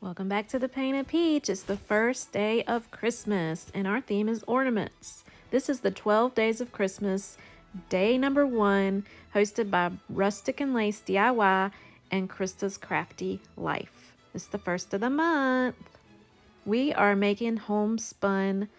Welcome back to the Painted Peach. It's the first day of Christmas, and our theme is ornaments. This is the 12 Days of Christmas, day number 1, hosted by Rustic and Lace DIY and Krista's Crafty Life. It's the first of the month. We are making homespun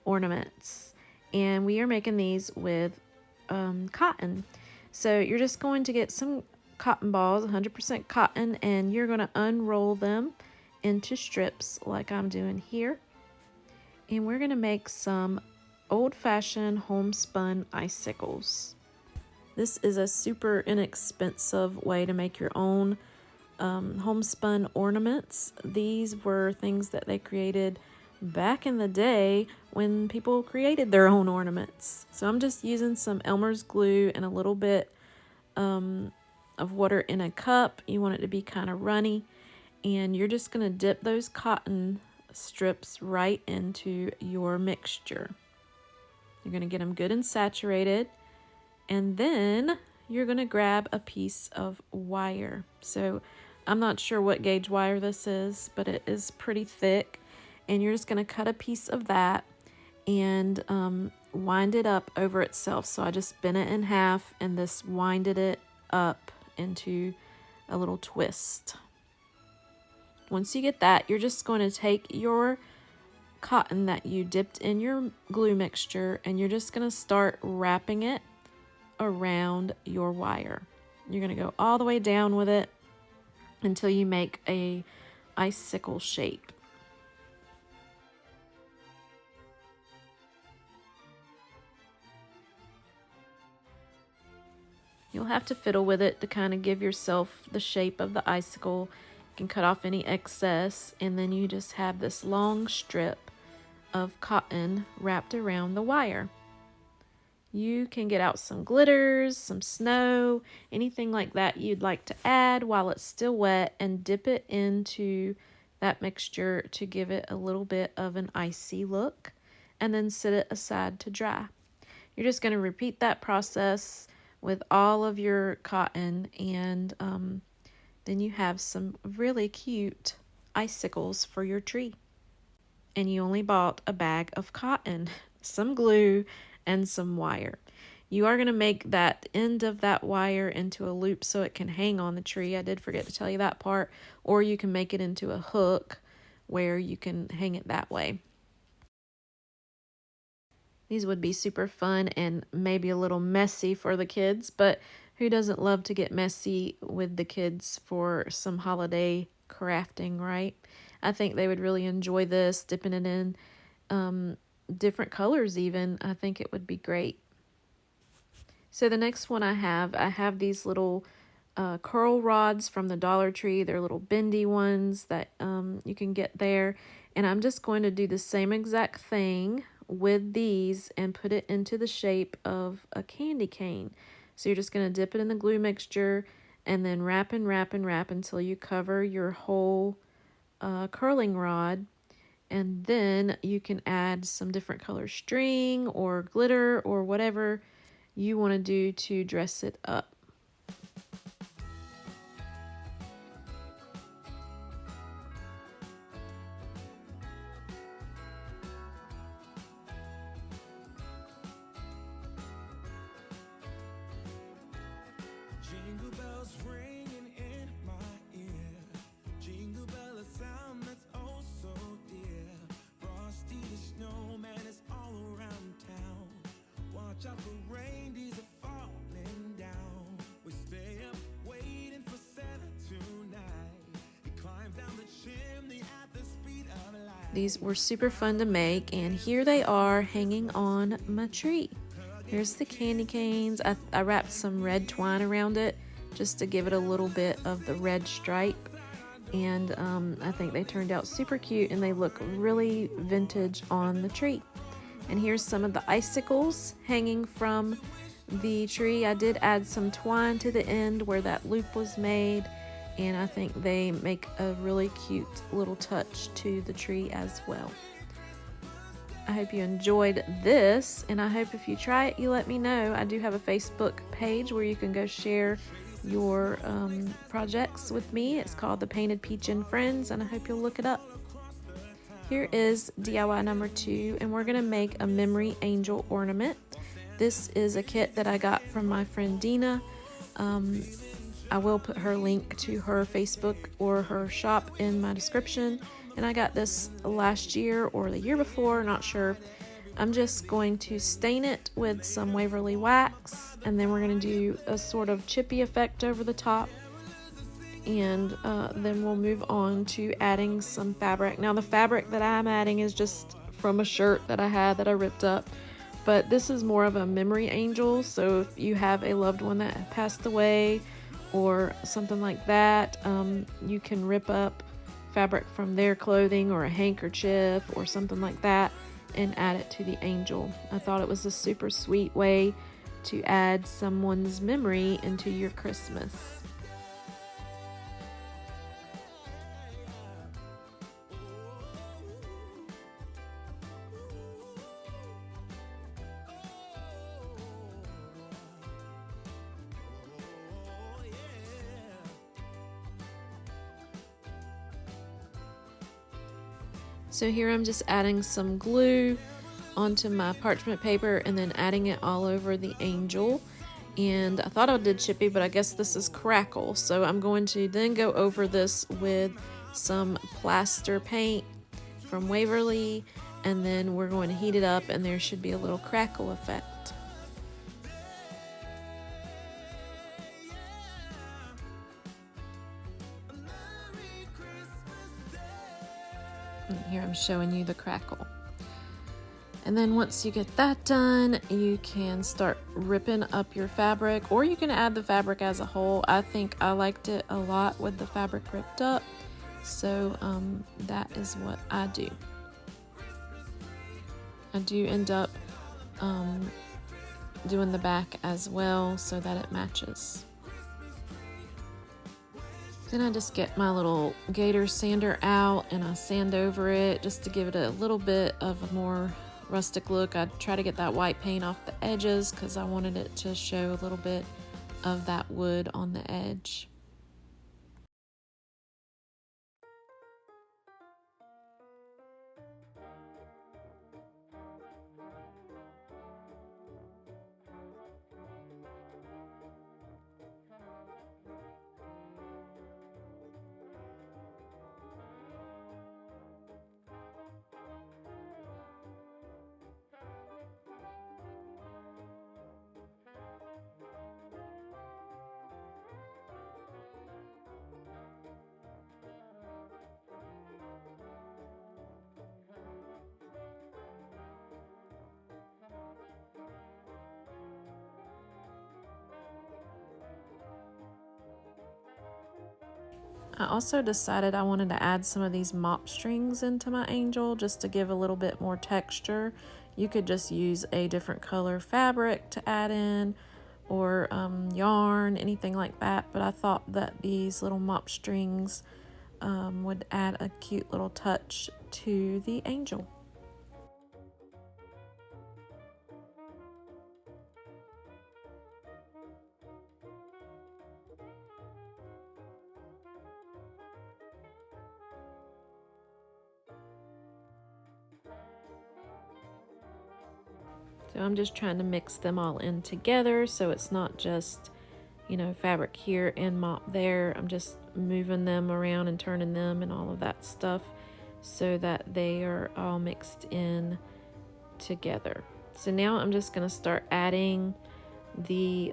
ornaments, and we are making these with cotton. So you're just going to get some cotton balls, 100% cotton, and you're going to unroll them into strips like I'm doing here. And we're going to make some old-fashioned homespun icicles. This is a super inexpensive way to make your own homespun ornaments. These were things that they created back in the day when people created their own ornaments. So I'm just using some Elmer's glue and a little bit of water in a cup. You want it to be kind of runny. And you're just going to dip those cotton strips right into your mixture. You're going to get them good and saturated. And then you're going to grab a piece of wire. So I'm not sure what gauge wire this is, but it is pretty thick. And you're just going to cut a piece of that and wind it up over itself. So I just bent it in half and this winded it up into a little twist. Once you get that, you're just going to take your cotton that you dipped in your glue mixture and you're just going to start wrapping it around your wire. You're going to go all the way down with it until you make a icicle shape. You'll have to fiddle with it to kind of give yourself the shape of the icicle. You can cut off any excess, and then you just have this long strip of cotton wrapped around the wire. You can get out some glitters, some snow, anything like that you'd like to add while it's still wet, and dip it into that mixture to give it a little bit of an icy look, and then set it aside to dry. You're just going to repeat that process with all of your cotton, and then you have some really cute icicles for your tree. And you only bought a bag of cotton, some glue, and some wire. You are going to make that end of that wire into a loop so it can hang on the tree. I did forget to tell you that part. Or you can make it into a hook where you can hang it that way. These would be super fun and maybe a little messy for the kids, but who doesn't love to get messy with the kids for some holiday crafting, right? I think they would really enjoy this, dipping it in different colors even. I think it would be great. So the next one I have these little curl rods from the Dollar Tree. They're little bendy ones that you can get there. And I'm just going to do the same exact thing with these and put it into the shape of a candy cane. So you're just going to dip it in the glue mixture and then wrap and wrap and wrap until you cover your whole curling rod. And then you can add some different color string or glitter or whatever you want to do to dress it up. Jingle bells ringing in my ear. Jingle bell, a sound that's oh so dear. Frosty the snowman is all around town. Watch out for reindeers are falling down. We stay up waiting for Santa tonight. He climbs down the chimney at the speed of light. These were super fun to make, and here they are hanging on my tree. Here's the candy canes. I wrapped some red twine around it just to give it a little bit of the red stripe. And I think they turned out super cute and they look really vintage on the tree. And here's some of the icicles hanging from the tree. I did add some twine to the end where that loop was made. And I think they make a really cute little touch to the tree as well. I hope you enjoyed this, and I hope if you try it, you let me know. I do have a Facebook page where you can go share your projects with me. It's called The Painted Peach and Friends, and I hope you'll look it up. Here is DIY number 2, and we're going to make a memory angel ornament. This is a kit that I got from my friend Dina. I will put her link to her Facebook or her shop in my description. And I got this last year or the year before, not sure. I'm just going to stain it with some Waverly wax, and then we're going to do a sort of chippy effect over the top. And then we'll move on to adding some fabric. Now the fabric that I'm adding is just from a shirt that I had that I ripped up. But this is more of a memory angel, so if you have a loved one that passed away or something like that, you can rip up fabric from their clothing or a handkerchief or something like that and add it to the angel. I thought it was a super sweet way to add someone's memory into your Christmas. So here I'm just adding some glue onto my parchment paper and then adding it all over the angel. And I thought I did chippy, but I guess this is crackle. So I'm going to then go over this with some plaster paint from Waverly, and then we're going to heat it up and there should be a little crackle effect. And here I'm showing you the crackle. And then once you get that done, you can start ripping up your fabric, or you can add the fabric as a whole. I think I liked it a lot with the fabric ripped up, so that is what I do. I do end up doing the back as well so that it matches. Then I just get my little gator sander out and I sand over it just to give it a little bit of a more rustic look. I try to get that white paint off the edges because I wanted it to show a little bit of that wood on the edge. I also decided I wanted to add some of these mop strings into my angel just to give a little bit more texture. You could just use a different color fabric to add in, or yarn, anything like that, but I thought that these little mop strings would add a cute little touch to the angel. So I'm just trying to mix them all in together so it's not just, you know, fabric here and mop there. I'm just moving them around and turning them and all of that stuff so that they are all mixed in together. So now I'm just going to start adding the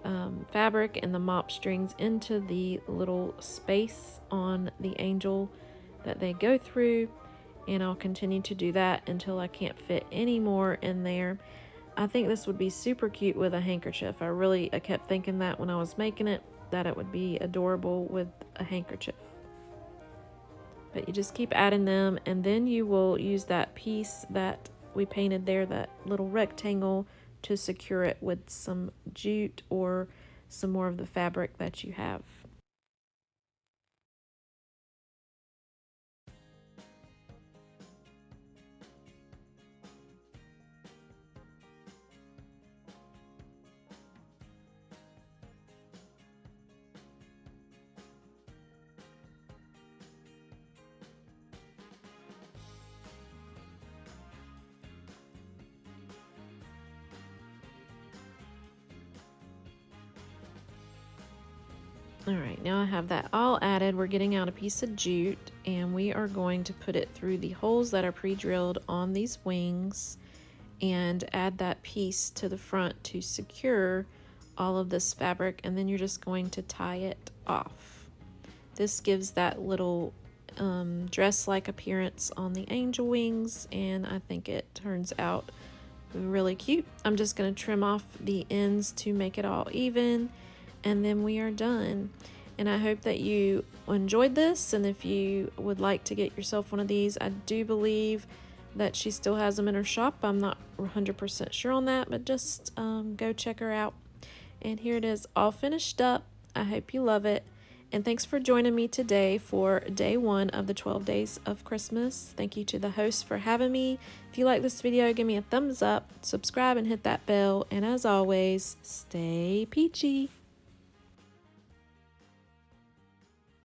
fabric and the mop strings into the little space on the angel that they go through, and I'll continue to do that until I can't fit any more in there. I think this would be super cute with a handkerchief. I kept thinking that when I was making it, that it would be adorable with a handkerchief. But you just keep adding them, and then you will use that piece that we painted there, that little rectangle, to secure it with some jute or some more of the fabric that you have. All right, now I have that all added. We're getting out a piece of jute and we are going to put it through the holes that are pre-drilled on these wings and add that piece to the front to secure all of this fabric, and then you're just going to tie it off. This gives that little dress-like appearance on the angel wings, and I think it turns out really cute. I'm just going to trim off the ends to make it all even, and then we are done. And I hope that you enjoyed this, and if you would like to get yourself one of these, I do believe that she still has them in her shop. I'm not 100% sure on that, but just go check her out. And here it is, all finished up. I hope you love it. And thanks for joining me today for day 1 of the 12 days of Christmas. Thank you to the host for having me. If you like this video, give me a thumbs up, subscribe, and hit that bell. And as always, stay peachy.